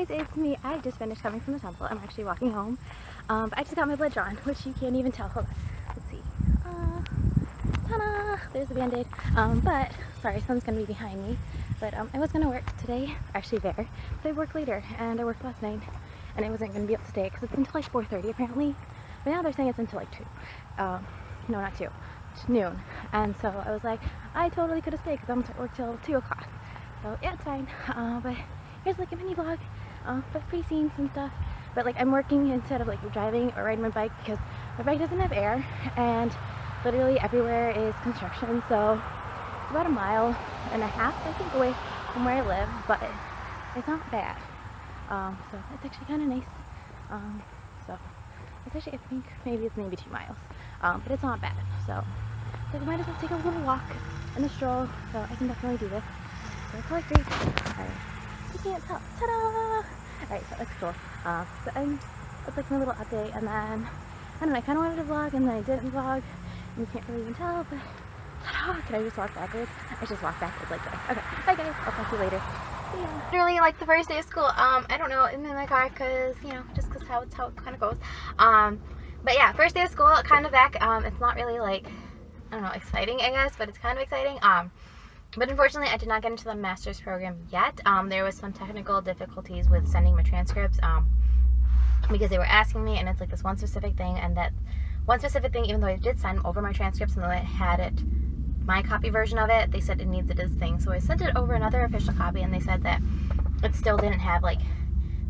It's me. I just finished coming from the temple. I'm actually walking home. But I just got my blood drawn, which you can't even tell. Hold on. Let's see. Ta-da! There's the band-aid. But, sorry, someone's going to be behind me. But I was going to work today, actually there. But I work later, and I worked last night. And I wasn't going to be able to stay because it's until like 4:30 apparently. But now they're saying it's until like 2. No, not 2. It's noon. And so I was like, I totally could have stayed because I'm going to work till 2 o'clock. So yeah, it's fine. But here's like a mini vlog. But pretty scenes and stuff. But like I'm working instead of like driving or riding my bike because my bike doesn't have air and literally everywhere is construction. So it's about 1.5 miles, I think, away from where I live, but it's not bad. So it's actually kind of nice. So it's actually, I think maybe 2 miles, but it's not bad. So I might as well take a little walk and a stroll. So I can definitely do this. So I call it great. Alright. You can't tell. Ta-da! Alright, so that's cool. So it's like my little update, and then, I don't know, I kind of wanted to vlog, and then I didn't vlog, and you can't really even tell, but, ta-da! Can I just walk backwards? I just walk backwards like this. Okay, bye guys, I'll talk to you later. See ya. Literally, like, the first day of school, I don't know, I'm in my car, because, you know, just because how it kind of goes. But yeah, first day of school, kind of back. It's not really, like, I don't know, exciting, I guess, but it's kind of exciting. But unfortunately, I did not get into the master's program yet. There was some technical difficulties with sending my transcripts because they were asking me, and it's like this one specific thing, and that one specific thing, even though I did send over my transcripts and though I had it, my copy version of it, they said it needed this thing. So I sent it over another official copy, and they said that it still didn't have like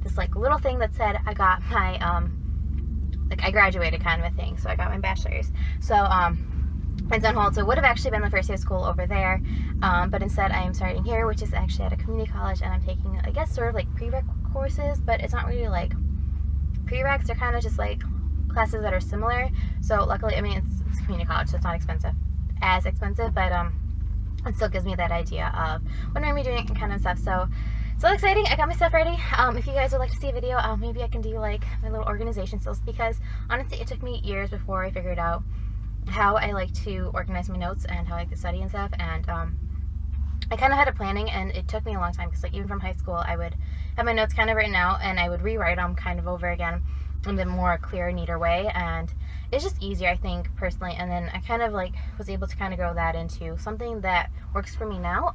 this like little thing that said I got my like I graduated kind of a thing. So I got my bachelor's. So it's on hold, so it would have actually been the first day of school over there, but instead I am starting here, which is actually at a community college, and I'm taking, I guess, sort of like prereq courses, but it's not really like prereqs. They're kind of just like classes that are similar. So luckily, I mean, it's community college, so it's not as expensive, but it still gives me that idea of what I'm going to be doing and kind of stuff. So exciting. I got my stuff ready. If you guys would like to see a video, maybe I can do like my little organization skills, because honestly it took me years before I figured out how I like to organize my notes and how I like to study and stuff, and I kind of had a planning, and it took me a long time, because like even from high school I would have my notes kind of written out, and I would rewrite them kind of over again in a more clear, neater way, and it's just easier, I think, personally. And then I kind of like was able to kind of grow that into something that works for me now.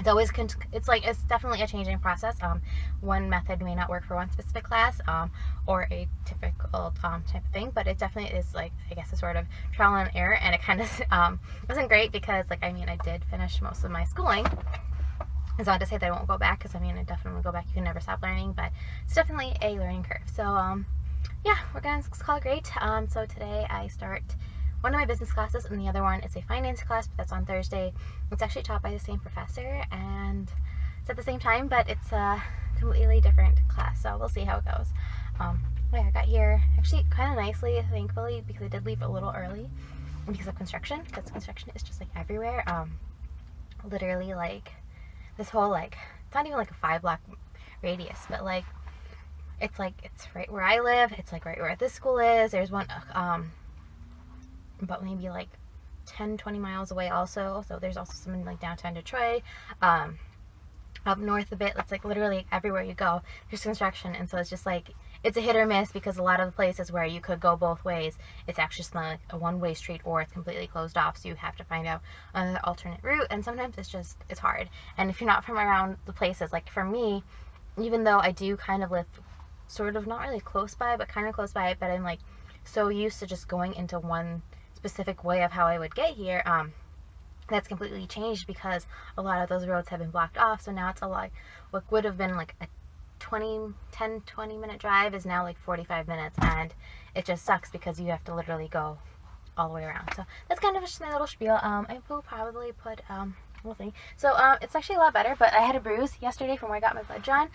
It's definitely a changing process. One method may not work for one specific class, or a typical type of thing, but it definitely is like, I guess, a sort of trial and error, and it kind of wasn't great, because like, I mean, I did finish most of my schooling. It's not to say that I won't go back, because I mean, I definitely go back. You can never stop learning, but it's definitely a learning curve. So yeah, we're gonna call it great. So today I start one of my business classes, and the other one is a finance class, but that's on Thursday. It's actually taught by the same professor, and it's at the same time, but it's a completely different class, so we'll see how it goes. Yeah, I got here actually kind of nicely, thankfully, because I did leave a little early because of construction, because construction is just like everywhere. Literally, like, this whole, like, it's not even like a 5-block radius, but like, it's right where I live. It's like right where this school is. There's one about maybe like 10-20 miles away also. So there's also some in like downtown Detroit, up north a bit. It's like literally everywhere you go there's construction, and so it's just like, it's a hit or miss, because a lot of the places where you could go both ways, it's actually just not like a one-way street, or it's completely closed off, so you have to find out another alternate route, and sometimes it's hard. And if you're not from around the places, like for me, even though I do kind of live sort of not really close by, but kind of close by, but I'm like so used to just going into one specific way of how I would get here, that's completely changed, because a lot of those roads have been blocked off. So now it's a lot, what would have been like a 10-20 minute drive is now like 45 minutes, and it just sucks because you have to literally go all the way around. So that's kind of just my little spiel. I will probably put little thing. So it's actually a lot better, but I had a bruise yesterday from where I got my blood drawn.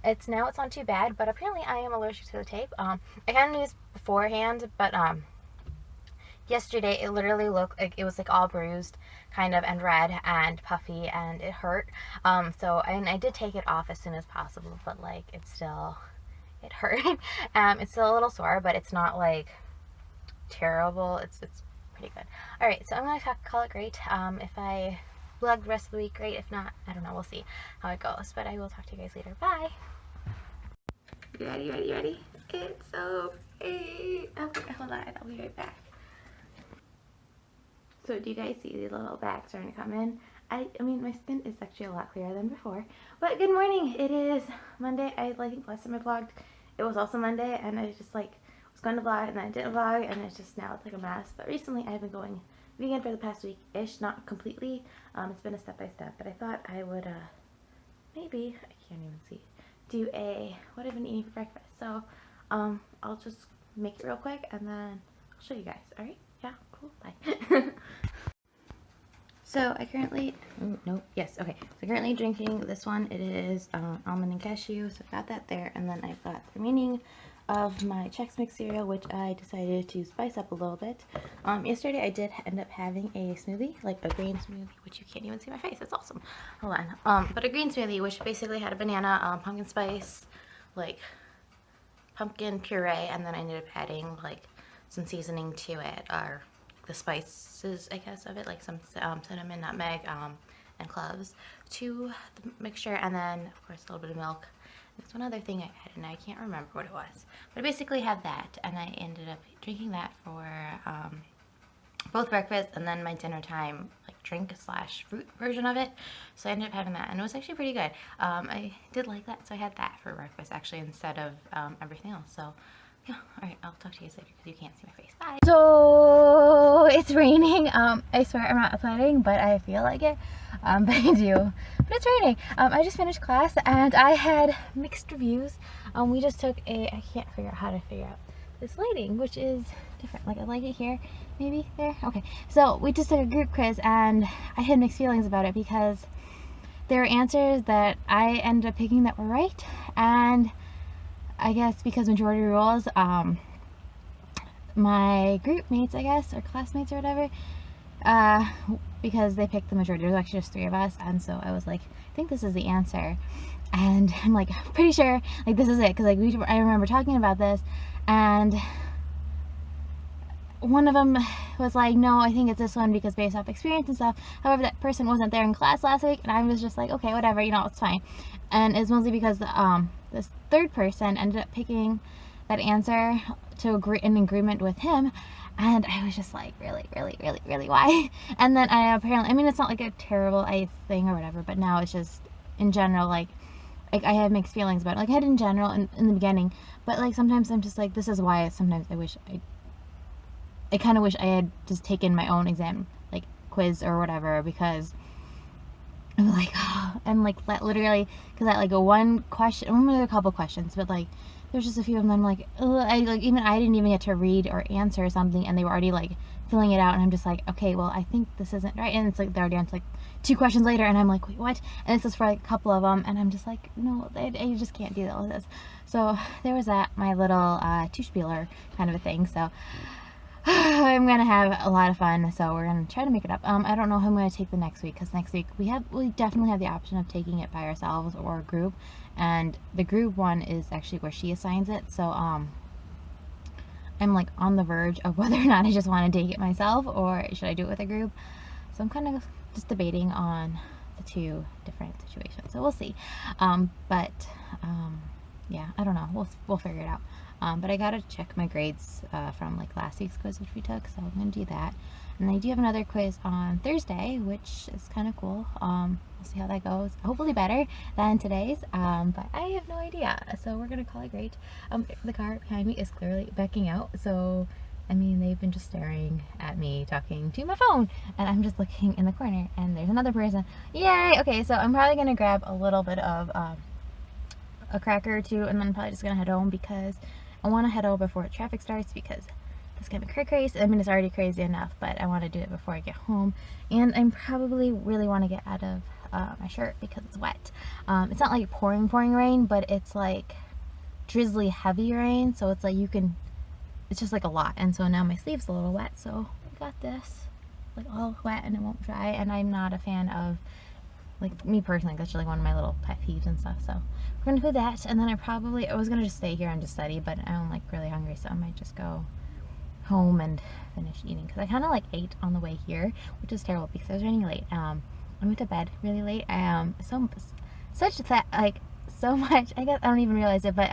It's not too bad, but apparently I am allergic to the tape. I kind of knew this beforehand, but yesterday it literally looked like it was like all bruised kind of, and red and puffy, and it hurt. So I did take it off as soon as possible, but like it hurt. It's still a little sore, but it's not like terrible. It's pretty good. Alright, so I'm gonna call it great. If I vlog the rest of the week, great. If not, I don't know, we'll see how it goes, but I will talk to you guys later. Bye. Ready? It's so pretty. Okay, hold on, I'll be right back. So do you guys see the little bags starting to come in? I mean, my skin is actually a lot clearer than before. But good morning. It is Monday. I think last time I vlogged, it was also Monday, and I just like was going to vlog and then I didn't vlog, and it's just now it's like a mess. But recently I've been going vegan for the past week-ish, not completely. It's been a step-by-step, but I thought I would maybe, I can't even see, do what I've been eating for breakfast. So I'll just make it real quick and then I'll show you guys. Alright? Yeah, cool. Bye. So I currently, okay. So currently drinking this one. It is almond and cashew. So I've got that there, and then I've got the remaining of my Chex Mix cereal, which I decided to spice up a little bit. Yesterday I did end up having a smoothie, like a green smoothie, which you can't even see my face. It's awesome. Hold on. But a green smoothie, which basically had a banana, pumpkin spice, like pumpkin puree, and then I ended up adding like some seasoning to it, or the spices, I guess, of it, like some cinnamon, nutmeg, and cloves to the mixture, and then of course a little bit of milk. There's one other thing I added, and I can't remember what it was, but I basically had that, and I ended up drinking that for both breakfast and then my dinner time, like drink / fruit version of it. So I ended up having that, and it was actually pretty good. I did like that, so I had that for breakfast actually instead of everything else. So yeah, alright, I'll talk to you guys later because you can't see my face. Bye! So, it's raining. I swear I'm not sweating, but I feel like it. But I do. But it's raining. I just finished class and I had mixed reviews. We just took I can't figure out how to figure out this lighting, which is different. Like, I like it here, maybe there. Okay, so we just took a group quiz and I had mixed feelings about it because there were answers that I ended up picking that were right, and I guess because majority rules, my group mates, I guess, or classmates or whatever, because they picked the majority, there was actually just 3 of us, and so I was like, I think this is the answer, and I'm like, pretty sure, like, this is it, because like, I remember talking about this, and one of them was like, no, I think it's this one because based off experience and stuff. However, that person wasn't there in class last week, and I was just like, okay, whatever, you know, it's fine. And it's mostly because this third person ended up picking that answer to agree in agreement with him, and I was just like, really, why? And then I apparently, I mean, it's not like a terrible thing or whatever, but now it's just in general, like I have mixed feelings about it. Like I had in general in the beginning, but like sometimes I'm just like, this is why sometimes I kind of wish I had just taken my own exam, like quiz or whatever, because I'm like, oh, and like literally, because I like a one question, I remember a couple questions, but like there's just a few of them I'm like, ugh, I didn't even get to read or answer something, and they were already like filling it out, and I'm just like, okay, well, I think this isn't right, and it's like they're already answered like 2 questions later, and I'm like, wait, what? And it's just for like a couple of them, and I'm just like, no, I just can't do all of this. So there was that, my little two-spieler kind of a thing. So I'm gonna have a lot of fun, so we're gonna try to make it up. I don't know how I'm gonna take the next week, because next week we definitely have the option of taking it by ourselves or a group, and the group one is actually where she assigns it. So I'm like on the verge of whether or not I just want to take it myself or should I do it with a group. So I'm kind of just debating on the 2 different situations, so we'll see. Yeah, I don't know, we'll figure it out. But I gotta check my grades from like last week's quiz, which we took, so I'm gonna do that. And I do have another quiz on Thursday, which is kind of cool. We'll see how that goes. Hopefully better than today's, but I have no idea, so we're gonna call it great. The car behind me is clearly backing out, so I mean, they've been just staring at me talking to my phone, and I'm just looking in the corner, and there's another person. Yay! Okay, so I'm probably gonna grab a little bit of a cracker or 2, and then I'm probably just gonna head home because I want to head home before traffic starts, because it's gonna be crazy. I mean, it's already crazy enough, but I want to do it before I get home. And I probably really want to get out of my shirt because it's wet. It's not like pouring rain, but it's like drizzly heavy rain, so it's like it's just like a lot. And so now my sleeve's a little wet, so I got this like all wet and it won't dry, and I'm not a fan of, like, me personally, that's like one of my little pet peeves and stuff. So we're gonna do that, and then I was gonna just stay here and just study, but I'm like really hungry, so I might just go home and finish eating, because I kind of like ate on the way here, which is terrible because I was running late. I went to bed really late. So much, I guess I don't even realize it, but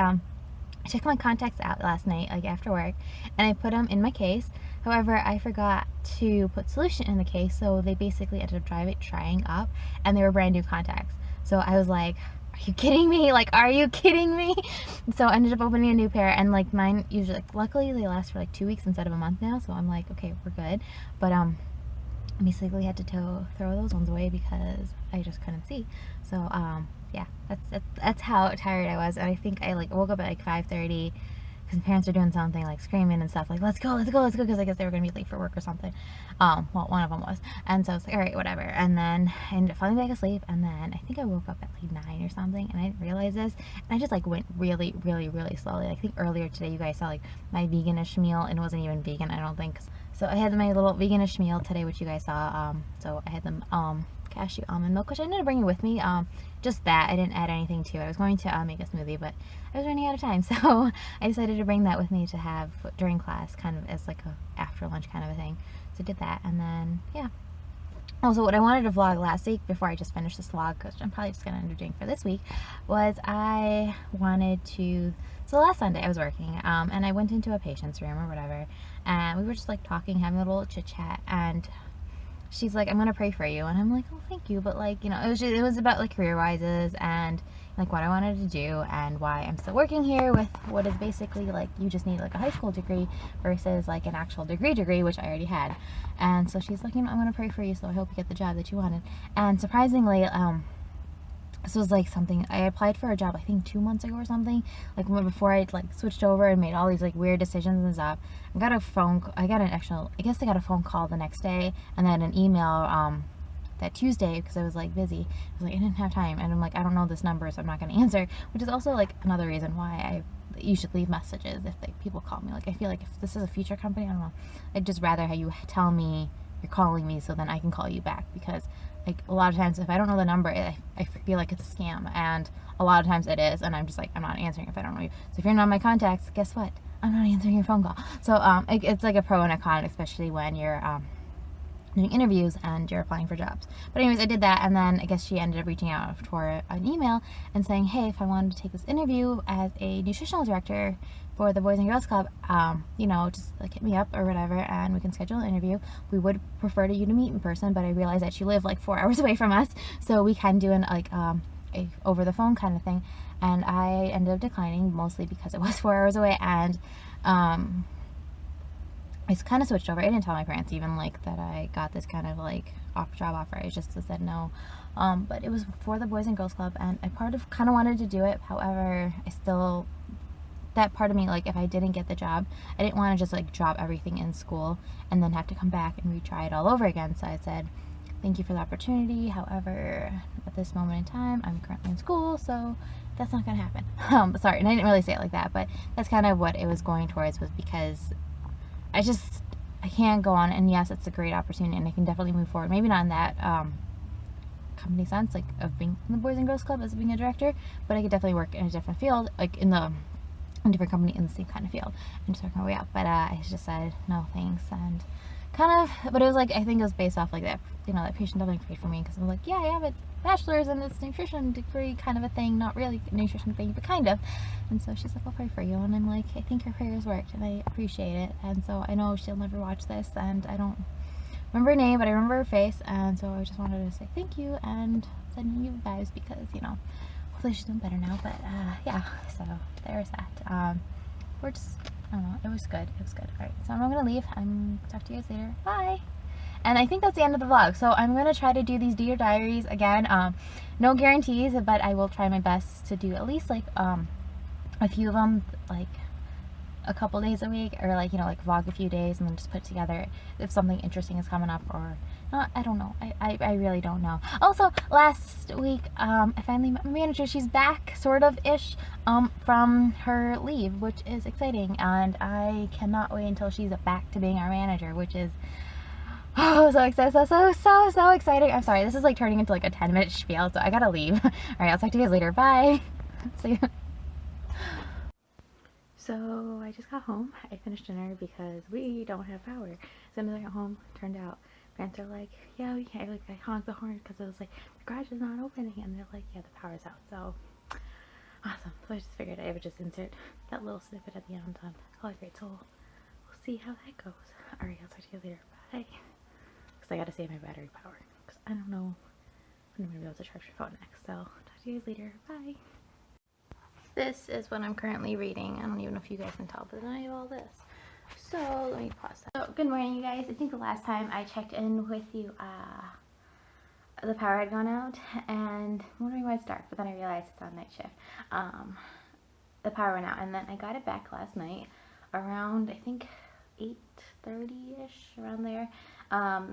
I took my contacts out last night, like after work, and I put them in my case. However, I forgot to put solution in the case, so they basically ended up drying up, and they were brand new contacts. So I was like, are you kidding me? Like, are you kidding me? So I ended up opening a new pair, and like mine usually, like, luckily they last for like 2 weeks instead of a month now, so I'm like, okay, we're good. But basically had to throw those ones away because I just couldn't see. So yeah, that's how tired I was. And I think I like woke up at like 5:30 because my parents were doing something, like screaming and stuff, like let's go, because I guess they were gonna be late for work or something. Well, one of them was, and so I was like, all right, whatever. And then I ended up falling back asleep, and then I think I woke up at like 9 or something, and I didn't realize this, and I just like went really slowly. I think earlier today you guys saw like my veganish meal, and it wasn't even vegan, I don't think. So I had my little veganish meal today, which you guys saw. So I had them cashew almond milk, which I ended up bringing with me. Just that, I didn't add anything to it. I was going to make a smoothie, but I was running out of time, so I decided to bring that with me to have during class, kind of as like a after lunch kind of a thing. So I did that, and then yeah. Also, what I wanted to vlog last week before I just finished this vlog, which I'm probably just going to end up doing for this week, was I wanted to, so last Sunday I was working, and I went into a patient's room or whatever, and we were just like talking, having a little chit chat, and she's like, I'm going to pray for you, and I'm like, oh, thank you, but like, you know, it was about like career rises and like what I wanted to do and why I'm still working here with what is basically like you just need like a high school degree versus like an actual degree, which I already had. And so she's like, you know, I'm going to pray for you, so I hope you get the job that you wanted. And surprisingly, this was like something I applied for a job I think 2 months ago or something, like before I like switched over and made all these like weird decisions and stuff. I got a phone call the next day, and then an email that Tuesday, because I was like busy. I was like, I didn't have time, and I'm like, I don't know this number, so I'm not going to answer, which is also like another reason why you should leave messages if people call me. Like, I feel like if this is a future company, I don't know, I'd just rather have you tell me you're calling me so then I can call you back, because like a lot of times if I don't know the number, I feel like it's a scam, and a lot of times it is, and I'm just like, I'm not answering if I don't know you. So if you're not my contacts, guess what? I'm not answering your phone call. So it's like a pro and a con, especially when you're doing interviews and you're applying for jobs. But anyways, I did that, and then I guess she ended up reaching out for an email and saying, hey, if I wanted to take this interview as a nutritional director for the Boys and Girls Club, you know, just like hit me up or whatever, and we can schedule an interview. We would prefer you to meet in person, but I realized that you live like 4 hours away from us, so we can do an like a over the phone kind of thing. And I ended up declining, mostly because it was 4 hours away, and I kind of switched over. I didn't tell my parents even like that I got this kind of like job offer. I just said no. But it was for the Boys and Girls Club, and I kind of wanted to do it. However, that part of me, like if I didn't get the job, I didn't want to just like drop everything in school and then have to come back and retry it all over again. So I said, thank you for the opportunity. However, at this moment in time, I'm currently in school, so that's not going to happen. Sorry, and I didn't really say it like that, but that's kind of what it was going towards, was because I can't go on, and yes, it's a great opportunity, and I can definitely move forward. Maybe not in that company sense, like of being in the Boys and Girls Club as being a director, but I could definitely work in a different field, like in a different company in the same kind of field, and just work my way up. But I just said no thanks, and kind of, but it was like, I think it was based off like that, you know, that patient definitely prayed for me, because I'm like, yeah, I have a bachelor's in this nutrition degree kind of a thing, not really a nutrition thing, but kind of. And so she's like, I'll pray for you, and I'm like, I think your prayers worked, and I appreciate it. And so I know she'll never watch this, and I don't remember her name, but I remember her face, and so I just wanted to say thank you and send you vibes, because, you know, hopefully she's doing better now. But yeah, so there's that. We're just, I don't know, it was good. Alright, so I'm gonna leave. Talk to you guys later. Bye! And I think that's the end of the vlog. So I'm gonna try to do these Dear Diaries again. No guarantees, but I will try my best to do at least like a few of them, like a couple days a week, or like, you know, like vlog a few days and then just put it together if something interesting is coming up, or not. I don't know. I really don't know. Also, last week I finally met my manager. She's back, sort of ish, from her leave, which is exciting, and I cannot wait until she's back to being our manager, which is, oh, so excited, so exciting. I'm sorry, this is like turning into like a 10-minute spiel, so I gotta leave. Alright, I'll talk to you guys later. Bye! See you. So I just got home. I finished dinner because we don't have power. So as I got home, turned out, parents are like, yeah, we can't. Like, I honked the horn because it was like, the garage is not opening, and they're like, yeah, the power's out. So Awesome. So I just figured I would just insert that little snippet at the end on Color Grade, so we'll see how that goes. Alright, I'll talk to you later. Bye. Because I gotta save my battery power. Because I don't know when I'm gonna be able to charge my phone next. So talk to you guys later. Bye. This is what I'm currently reading. I don't even know if you guys can tell, but then I have all this. So let me pause that. So good morning, you guys. I think the last time I checked in with you, the power had gone out, and I'm wondering why it's dark, but then I realized it's on night shift. The power went out, and then I got it back last night around, I think, 8:30ish, around there.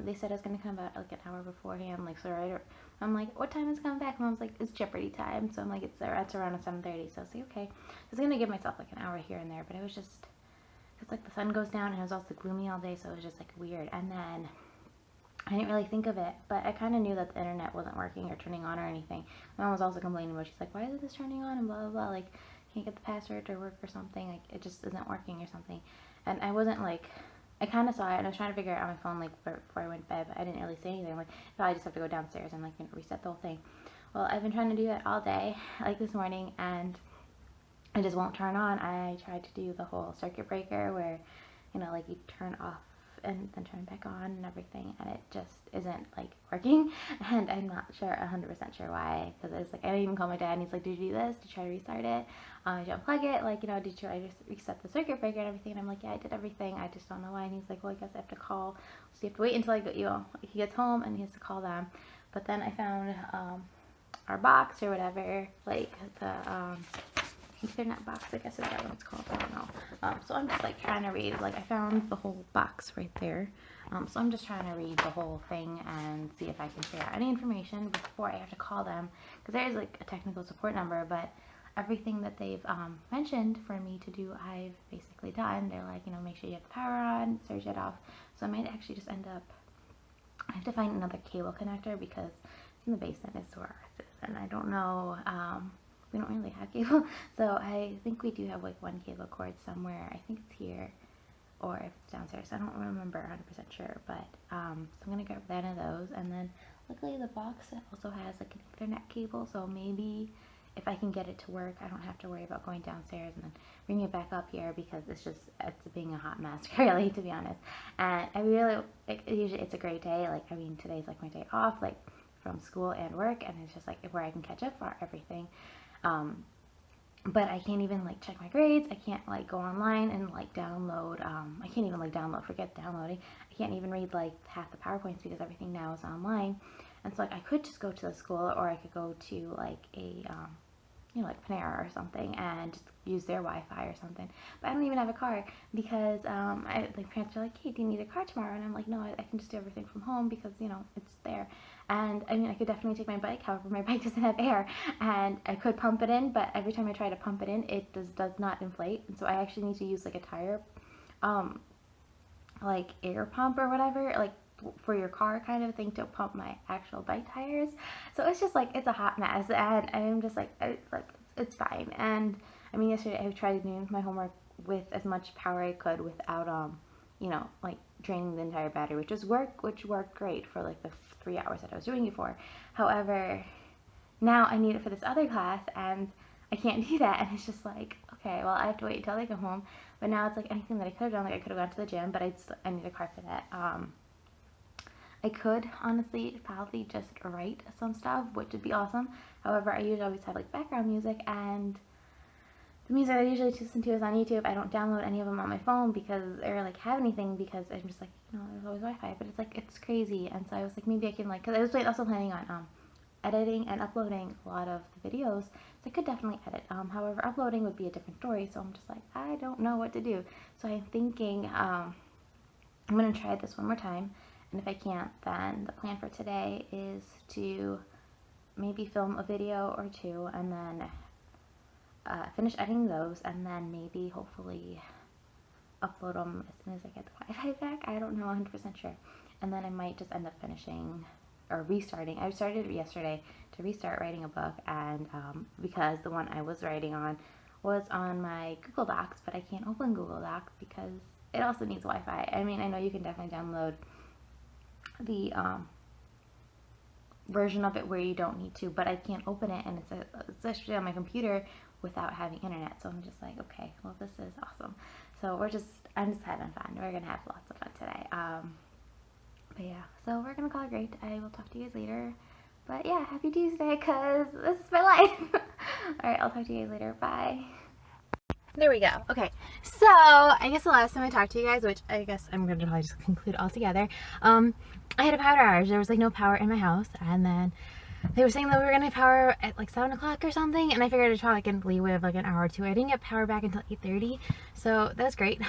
They said it was gonna come about like an hour beforehand, like, so right. I'm like, what time is it coming back? Mom's like, it's Jeopardy time. So I'm like, it's around 7:30. So I was like, okay. I was gonna give myself like an hour here and there, but it was just, it's like the sun goes down and it was also gloomy all day, so it was just like weird. And then I didn't really think of it, but I kind of knew that the internet wasn't working or turning on or anything. My mom was also complaining about, she's like, why isn't this turning on and blah blah blah, like, can't get the password to work or something, like it just isn't working or something. And I wasn't like, I kind of saw it and I was trying to figure it out on my phone like before I went to bed, but I didn't really say anything. I'm like, no, I just have to go downstairs and like reset the whole thing. Well, I've been trying to do that all day, like this morning, and it just won't turn on. I tried to do the whole circuit breaker where, you know, like you turn off and then turn back on and everything, and it just isn't like working. And I'm not sure, 100% sure why, because it's like, I didn't even call my dad and he's like, did you do this? Did you try to restart it? Did you unplug it? Like, you know, did you try to reset the circuit breaker and everything? And I'm like, yeah, I did everything, I just don't know why. And he's like, well, I guess I have to call, so you have to wait until he gets home and he has to call them. But then I found our box or whatever, like the Ethernet box, I guess is that what it's called, I don't know. So I'm just like trying to read, like I found the whole box right there. So I'm just trying to read the whole thing and see if I can figure out any information before I have to call them, because there is like a technical support number, but everything that they've mentioned for me to do, I've basically done. They're like, you know, make sure you have the power on, surge it off. So I might actually just end up, I have to find another cable connector because it's in the basement is where ours is, and I don't know, we don't really have cable, so I think we do have like one cable cord somewhere. I think it's here, or if it's downstairs, I don't remember 100% sure, but so I'm gonna get one of those. And then luckily the box also has like an Ethernet cable, so maybe if I can get it to work, I don't have to worry about going downstairs and then bringing it back up here, because it's being a hot mess, really, to be honest. And I really, like, usually it's a great day, like, I mean, today's like my day off, like, from school and work, and it's just like where I can catch up for everything. But I can't even like check my grades. I can't like go online and like download, I can't even like download, forget downloading. I can't even read like half the PowerPoints because everything now is online. And so like I could just go to the school, or I could go to like a, you know, like Panera or something and just use their Wi-Fi or something. But I don't even have a car because like parents are like, hey, do you need a car tomorrow? And I'm like, no, I can just do everything from home because, you know, it's there. And I mean, I could definitely take my bike, however, my bike doesn't have air, and I could pump it in, but every time I try to pump it in, it does not inflate. And so I actually need to use like a tire, like air pump or whatever, like for your car kind of thing, to pump my actual bike tires. So it's just like, it's a hot mess, and I'm just like, it's fine. And I mean, yesterday I tried doing my homework with as much power I could without you know, like draining the entire battery, which worked great for like the 3 hours that I was doing it for. However, now I need it for this other class and I can't do that, and it's just like, okay, well, I have to wait until they come home. But now it's like anything that I could have done, like I could have gone to the gym, but I need a car for that. I could honestly probably just write some stuff, which would be awesome. However, I usually always have like background music, and the music I usually listen to is on YouTube. I don't download any of them on my phone because, or like have anything, because I'm just like, you know, there's always Wi-Fi, but it's like, it's crazy. And so I was like, maybe I can like, because I was also planning on editing and uploading a lot of the videos, so I could definitely edit. However, uploading would be a different story, so I'm just like, I don't know what to do. So I'm thinking I'm going to try this one more time, and if I can't, then the plan for today is to maybe film a video or two, and then finish editing those, and then maybe hopefully upload them as soon as I get the Wi-Fi back. I don't know 100% sure. And then I might just end up finishing or restarting. I started yesterday to restart writing a book, and because the one I was writing on was on my Google Docs, but I can't open Google Docs because it also needs Wi-Fi. I mean, I know you can definitely download the version of it where you don't need to, but I can't open it, and it's actually on my computer without having internet. So I'm just like, okay, well, this is awesome. So I'm just having fun. We're gonna have lots of fun today. But yeah, so we're gonna call it great. I will talk to you guys later. But yeah, happy Tuesday, cause this is my life. All right, I'll talk to you guys later. Bye. There we go. Okay, so I guess the last time I talked to you guys, which I guess I'm gonna probably just conclude all together, I had a power outage. There was like no power in my house, and then they were saying that we were gonna have power at like 7 o'clock or something, and I figured I'd probably like a leeway of like an hour or two. I didn't get power back until 8:30, so that's great.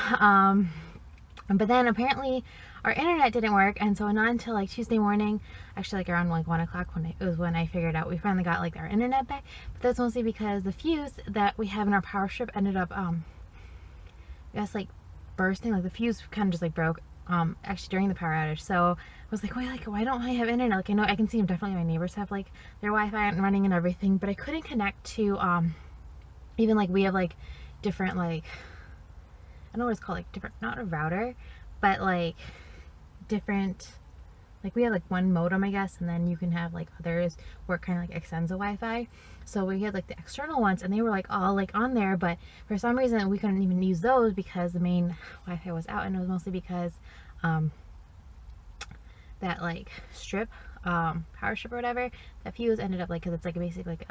But then apparently our internet didn't work, and so not until like Tuesday morning, actually like around like 1 o'clock when I figured out we finally got like our internet back. But that's mostly because the fuse that we have in our power strip ended up just like bursting. Like the fuse kind of just like broke actually during the power outage. So I was like, wait, like why don't I have internet? Like I know I can see definitely my neighbors have like their Wi-Fi and running and everything, but I couldn't connect to even like we have like different like, I don't know what it's called, like different, not a router, but like different, like we have like one modem I guess, and then you can have like others where it kind of like extends the Wi-Fi. So we had like the external ones, and they were like all like on there, but for some reason we couldn't even use those because the main Wi-Fi was out, and it was mostly because that like strip, power strip or whatever, that fuse ended up like, because it's like basically like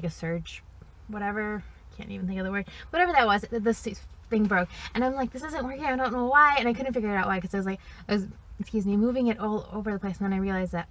a surge, whatever, can't even think of the word, whatever that was, this thing broke, and I'm like, this isn't working, I don't know why, and I couldn't figure it out why, because I was excuse me, moving it all over the place, and then I realized that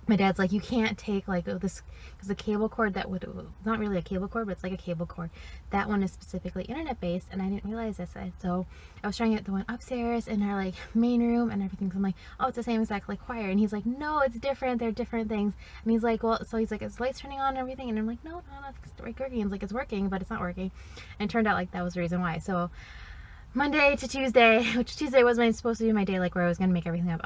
my dad's like, you can't take like this, because the cable cord that would, not really a cable cord, but it's like a cable cord, that one is specifically internet based, and I didn't realize this. So I was trying to get the one upstairs in our like main room and everything, so I'm like, oh, it's the same exact like wire, and he's like, no, it's different, they're different things, and he's like, well, so he's like, is the lights turning on and everything, and I'm like, no, it's working, and he's like, it's working, but it's not working, and it turned out like that was the reason why. So Monday to Tuesday, which Tuesday was supposed to be my day, like where I was gonna make everything up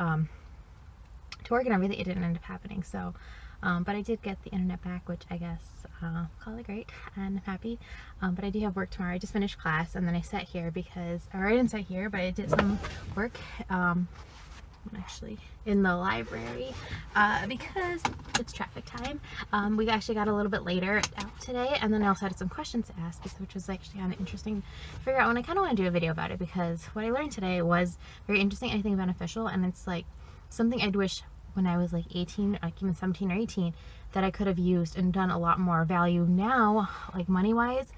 to work and everything, it didn't end up happening. So but I did get the internet back, which I guess call it great, and I'm happy. But I do have work tomorrow. I just finished class, and then I sat here because, or I didn't sit here, but I did some work actually in the library because it's traffic time. We actually got a little bit later out today, and then I also had some questions to ask, which was actually kind of interesting to figure out, and I kind of want to do a video about it because what I learned today was very interesting, I think beneficial, and it's like something I'd wish when I was like 18, like even 17 or 18, that I could have used and done a lot more value now, like money wise,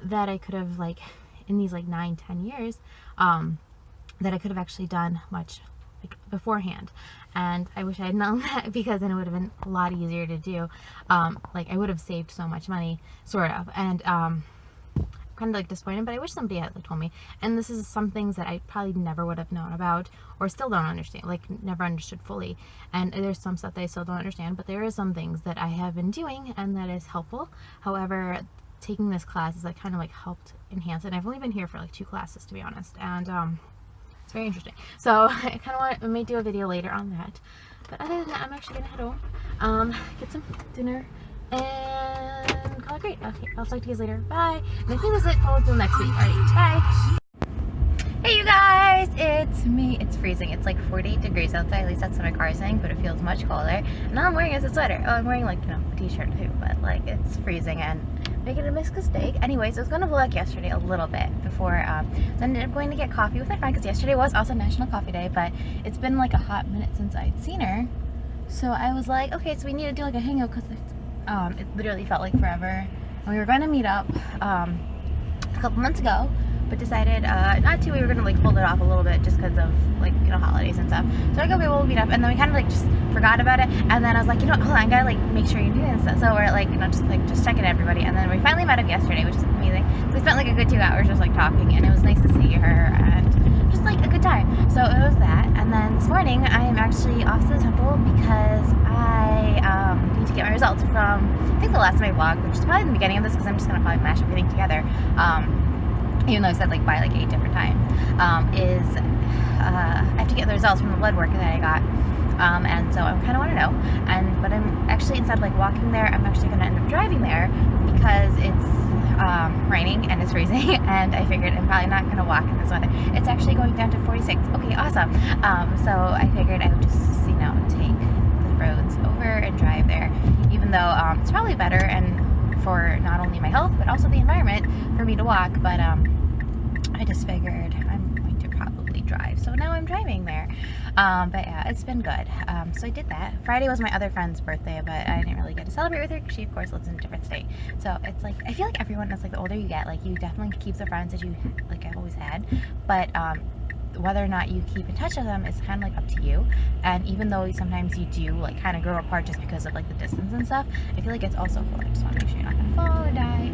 that I could have like in these like 9-10 years, that I could have actually done much like beforehand. And I wish I had known that, because then it would have been a lot easier to do. Like I would have saved so much money, sort of, and kind of like disappointed, but I wish somebody had like told me. And this is some things that I probably never would have known about, or still don't understand, like never understood fully. And there's some stuff that I still don't understand, but there are some things that I have been doing and that is helpful. However, taking this class is like kind of like helped enhance it. And I've only been here for like 2 classes, to be honest, and it's very interesting. So I kind of may do a video later on that. But other than that, I'm actually gonna head home, get some dinner, and call it great. Okay, I'll talk to you guys later. Bye. And I think that's it. Until next week. Alright, bye. Hey you guys, it's me. It's freezing. It's like 48 degrees outside. At least that's what my car is saying, but it feels much colder. And all I'm wearing is a sweater. Oh, I'm wearing like, you know, a t-shirt too, but like it's freezing and making a mistake. Anyways, I was going to vlog yesterday a little bit before, so I ended up going to get coffee with my friend, because yesterday was also National Coffee Day, but it's been like a hot minute since I'd seen her. So I was like, okay, so we need to do like a hangout, because it literally felt like forever. And we were going to meet up a couple months ago, but decided not to. We were going to like hold it off a little bit just because of like, you know, holidays and stuff. So like, okay, we'll meet up, and then we kind of like just forgot about it, and then I was like, you know, hold on, I gotta like make sure you're doing this stuff. So we're like, you know, just checking everybody, and then we finally met up yesterday, which is amazing. So we spent like a good 2 hours just like talking, and it was nice to see her and just like a good time. So it was that, and then this morning I am actually off to the temple because I need to get my results from, I think the last time I vlogged, which is probably the beginning of this, because I'm just gonna probably mash everything together. Even though I said like by like 8 different times, I have to get the results from the blood work that I got, and so I kind of want to know. But I'm actually, instead of like walking there, I'm actually going to end up driving there, because it's raining and it's freezing, and I figured I'm probably not going to walk in this weather. It's actually going down to 46. Okay, awesome. So I figured I would just, you know, take the roads over and drive there, even though it's probably better and for not only my health but also the environment for me to walk. But I just figured I'm going to probably drive, so now I'm driving there. But yeah, it's been good. So I did that. Friday was my other friend's birthday, but I didn't really get to celebrate with her because she of course lives in a different state. So it's like, I feel like everyone is like, the older you get, like you definitely keep the friends that you like I've always had, but whether or not you keep in touch with them is kind of like up to you. And even though sometimes you do like kind of grow apart just because of like the distance and stuff, I feel like it's also cool. I just want to make sure you're not gonna fall or die.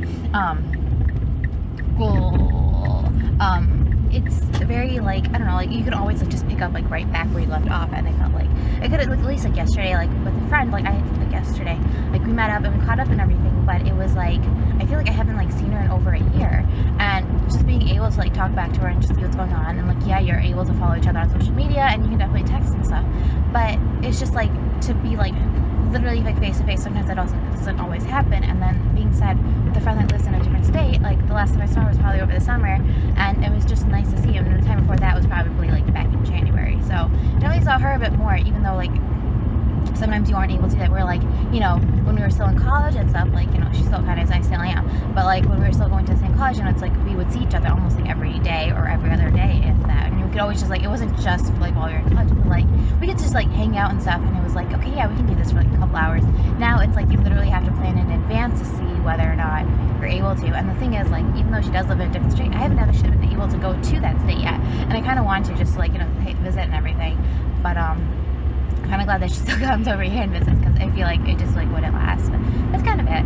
It's very like, I don't know, like you can always like just pick up like right back where you left off. And I felt like I could, at least like yesterday, like with a friend, like I like yesterday, like we met up and we caught up and everything, but it was like, I feel like I haven't like seen her in over a year, and just being able to like talk back to her and just see what's going on. And like, yeah, you're able to follow each other on social media and you can definitely text and stuff, but it's just like to be like literally like face to face, sometimes that also doesn't always happen. And then being said, with a friend that lives in a different state, like the last time I saw her was probably over the summer, and it was just nice to see him. And the time before that was probably like back in January, so definitely saw her a bit more, even though like sometimes you aren't able to. That we're like, you know, when we were still in college and stuff, like, you know, she still kind of is, I still am, but like when we were still going to the same college, and it's like we would see each other almost like every day or every other day, if that. And we could always just like, it wasn't just for like while we were in college, but like we could just like hang out and stuff, and it was like, okay, yeah, we can do this for like a couple hours. Now it's like you literally have to plan in advance to see whether or not you're able to. And the thing is, like, even though she does live in a different state, I haven't actually been able to go to that state yet, and I kind of want to just like, you know, visit and everything. But I'm kind of glad that she still comes over here and visits, because I feel like it just like wouldn't last. But that's kind of it.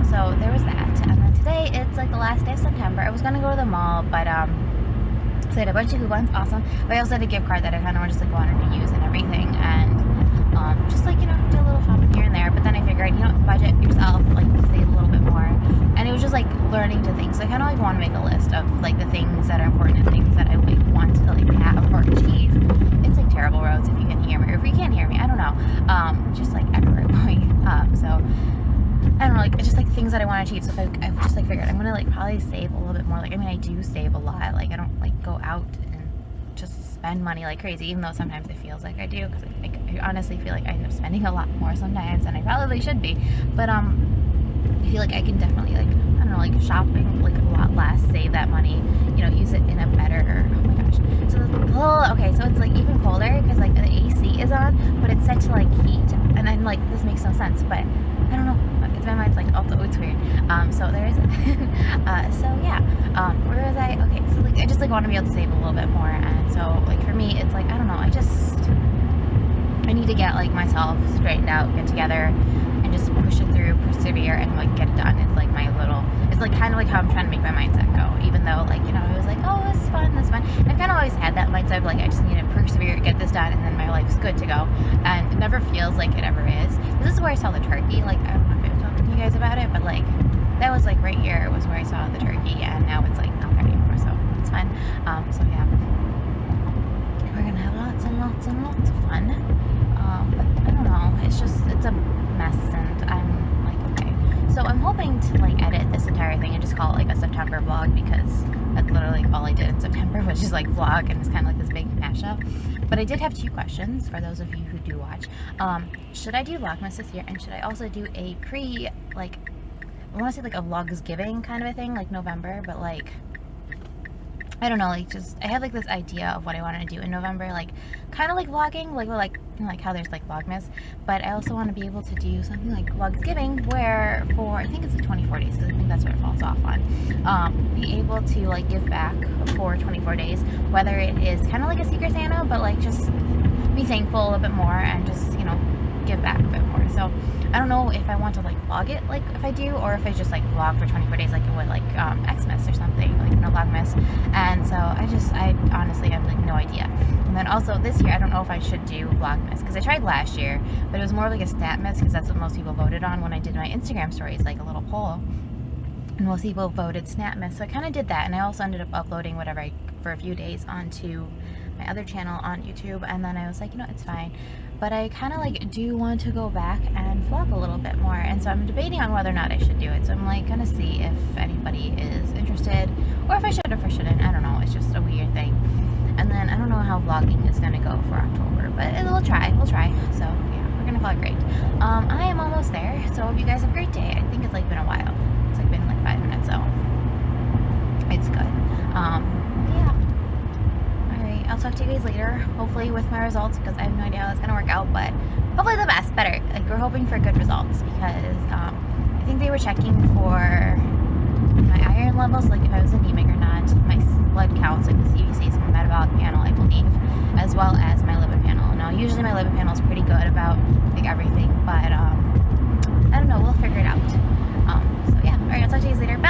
So there was that. And then today it's like the last day of September. I was gonna go to the mall, but so I had a bunch of coupons, awesome. But I also had a gift card that I kind of just like wanted to use and everything, and just like, you know, do a little shopping here and there. But then I figured, you know, budget yourself, like save a little bit more. And it was just like learning to think. So I kind of like want to make a list of like the things that are important and things that I like want to like have or achieve. It's like terrible roads if you can hear me, or if you can't hear me, I don't know. Just like everywhere going. So I don't know, like it's just like things that I want to achieve. So if I just like figured I'm gonna like probably save a little bit more. Like, I mean, I do save a lot. Like I don't like go out and just spend money like crazy, even though sometimes it feels like I do, because I honestly feel like I end up spending a lot more sometimes than I probably should be. But I feel like I can definitely like, I don't know, like shopping like a lot less, save that money, you know, use it in a better, oh my gosh. So okay, so it's like even colder because like the AC is on, but it's set to like heat, and then like this makes no sense, but I don't know, because my mind's like, also it's weird. So there is so yeah, where was I? Okay, so like I just like want to be able to save a little bit more. And so like for me it's like, I don't know, I need to get like myself straightened out, get together, and just push it through, persevere, and like get it done. It's like my little, it's like kind of like how I'm trying to make my mindset go, even though like, you know, it was like, oh, this is fun, and I've kind of always had that mindset of like, I just need to persevere, get this done, and then my life's good to go. And it never feels like it ever is. This is where I saw the turkey. Like, I don't know if I was talking to you guys about it, but like that was like right here was where I saw the turkey, and now it's like not there anymore, so it's fun. So yeah, we're gonna have lots and lots and lots of fun. But I don't know, it's a mess, and I'm like, okay. So I'm hoping to like edit this entire thing and just call it like a September vlog, because that's literally all I did in September was just like vlog, and it's kind of like this big mashup. But I did have 2 questions for those of you who do watch. Should I do Vlogmas this year, and should I also do a like, I want to say like a Vlogsgiving kind of a thing, like November, but like, I don't know, like just, I have like this idea of what I want to do in November, like kind of like vlogging, like you know, like how there's like Vlogmas, but I also want to be able to do something like Vlogsgiving, where for, I think it's like 24 days, because I think that's what it falls off on, be able to like give back for 24 days, whether it is kind of like a Secret Santa, but like just be thankful a little bit more, and just, you know, give back a bit more. So I don't know if I want to like vlog it, like if I do, or if I just like vlog for 24 days like it would like Xmas or something, like, you know, Vlogmas. And so I honestly have like no idea. And then also this year I don't know if I should do Vlogmas, because I tried last year, but it was more of like a Snapmas, because that's what most people voted on when I did my Instagram stories, like a little poll, and most people voted Snapmas. So I kind of did that, and I also ended up uploading whatever for a few days onto my other channel on YouTube, and then I was like, you know, it's fine. But I kind of like do want to go back and vlog a little bit more, and so I'm debating on whether or not I should do it. So I'm like gonna see if anybody is interested, or if I should or if I shouldn't. I don't know, it's just a weird thing. And then I don't know how vlogging is gonna go for October, but we'll try. So yeah, we're gonna feel great. I am almost there, so I hope you guys have a great day. I think it's like been a while. It's like been like 5 minutes, so it's good. Yeah. Alright, I'll talk to you guys later, hopefully with my results, because I have no idea how that's gonna work out, but hopefully the best, better. Like, we're hoping for good results, because I think they were checking for my iron levels, like if I was anemic or not, my blood counts, like the CBCs, my metabolic panel, I believe, as well as my lipid panel. Now, usually my lipid panel is pretty good about like everything, but I don't know, we'll figure it out. So yeah, alright, I'll talk to you guys later. Bye!